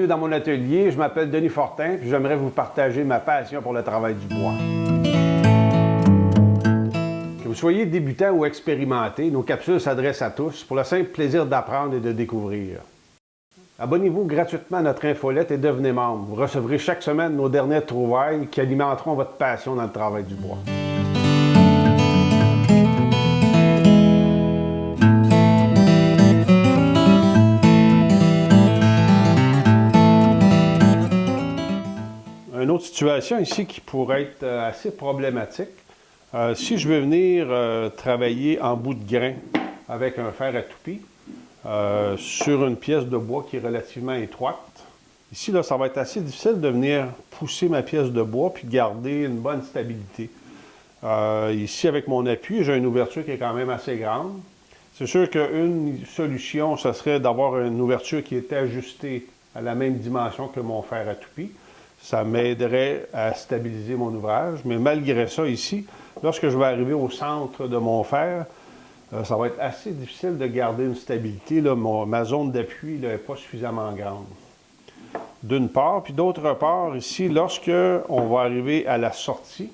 Bienvenue dans mon atelier, je m'appelle Denis Fortin puis j'aimerais vous partager ma passion pour le travail du bois. Que vous soyez débutant ou expérimenté, nos capsules s'adressent à tous pour le simple plaisir d'apprendre et de découvrir. Abonnez-vous gratuitement à notre infolette et devenez membre. Vous recevrez chaque semaine nos dernières trouvailles qui alimenteront votre passion dans le travail du bois. Une autre situation ici qui pourrait être assez problématique, si je veux venir travailler en bout de grain avec un fer à toupie sur une pièce de bois qui est relativement étroite, ici là, ça va être assez difficile de venir pousser ma pièce de bois puis de garder une bonne stabilité. Ici, avec mon appui, j'ai une ouverture qui est quand même assez grande. C'est sûr qu'une solution, ce serait d'avoir une ouverture qui est ajustée à la même dimension que mon fer à toupie. Ça m'aiderait à stabiliser mon ouvrage, mais malgré ça, ici, lorsque je vais arriver au centre de mon fer, ça va être assez difficile de garder une stabilité. Là, ma zone d'appui n'est pas suffisamment grande. D'une part, puis d'autre part, ici, lorsque on va arriver à la sortie,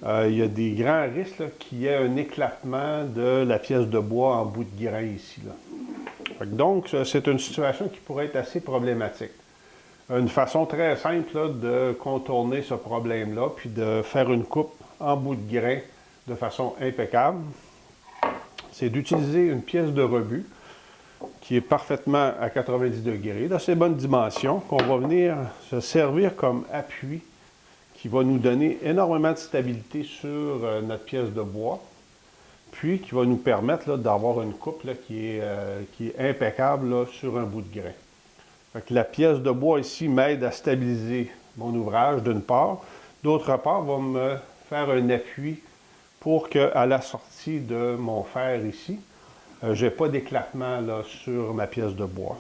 il y a des grands risques qu'il y ait un éclatement de la pièce de bois en bout de grain ici. Là. Donc, c'est une situation qui pourrait être assez problématique. Une façon très simple là, de contourner ce problème-là, puis de faire une coupe en bout de grain de façon impeccable, c'est d'utiliser une pièce de rebut qui est parfaitement à 90 degrés, d'assez bonne dimension, qu'on va venir se servir comme appui, qui va nous donner énormément de stabilité sur notre pièce de bois, puis qui va nous permettre d'avoir une coupe là, qui est impeccable là, sur un bout de grain. Fait que la pièce de bois ici m'aide à stabiliser mon ouvrage d'une part. D'autre part, va me faire un appui pour qu'à la sortie de mon fer ici, je n'ai pas d'éclatement sur ma pièce de bois.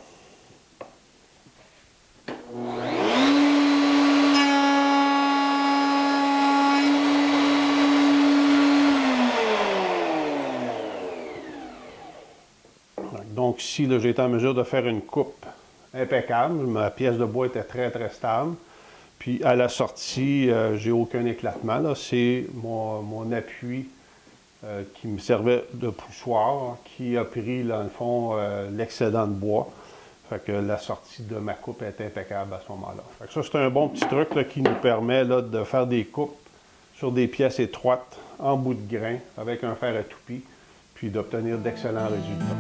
Donc ici, j'ai été en mesure de faire une coupe impeccable. Ma pièce de bois était très, très stable. Puis à la sortie, j'ai aucun éclatement. C'est mon appui qui me servait de poussoir qui a pris, dans le fond, l'excédent de bois. Fait que la sortie de ma coupe est impeccable à ce moment-là. Fait que ça, c'est un bon petit truc là, qui nous permet de faire des coupes sur des pièces étroites, en bout de grain, avec un fer à toupie, puis d'obtenir d'excellents résultats.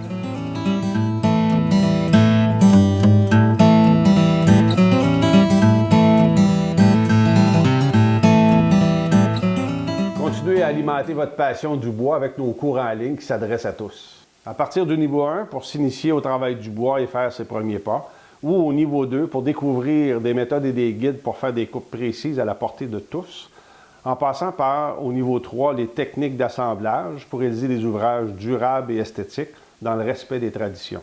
Continuez à alimenter votre passion du bois avec nos cours en ligne qui s'adressent à tous. À partir du niveau 1, pour s'initier au travail du bois et faire ses premiers pas, ou au niveau 2, pour découvrir des méthodes et des guides pour faire des coupes précises à la portée de tous, en passant par, au niveau 3, les techniques d'assemblage pour réaliser des ouvrages durables et esthétiques dans le respect des traditions.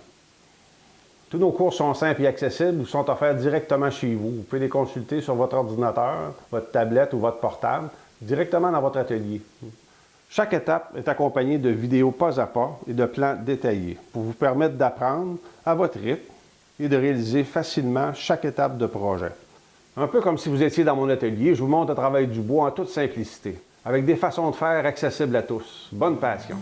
Tous nos cours sont simples et accessibles ou sont offerts directement chez vous. Vous pouvez les consulter sur votre ordinateur, votre tablette ou votre portable, directement dans votre atelier. Chaque étape est accompagnée de vidéos pas à pas et de plans détaillés pour vous permettre d'apprendre à votre rythme et de réaliser facilement chaque étape de projet. Un peu comme si vous étiez dans mon atelier, je vous montre le travail du bois en toute simplicité, avec des façons de faire accessibles à tous. Bonne passion!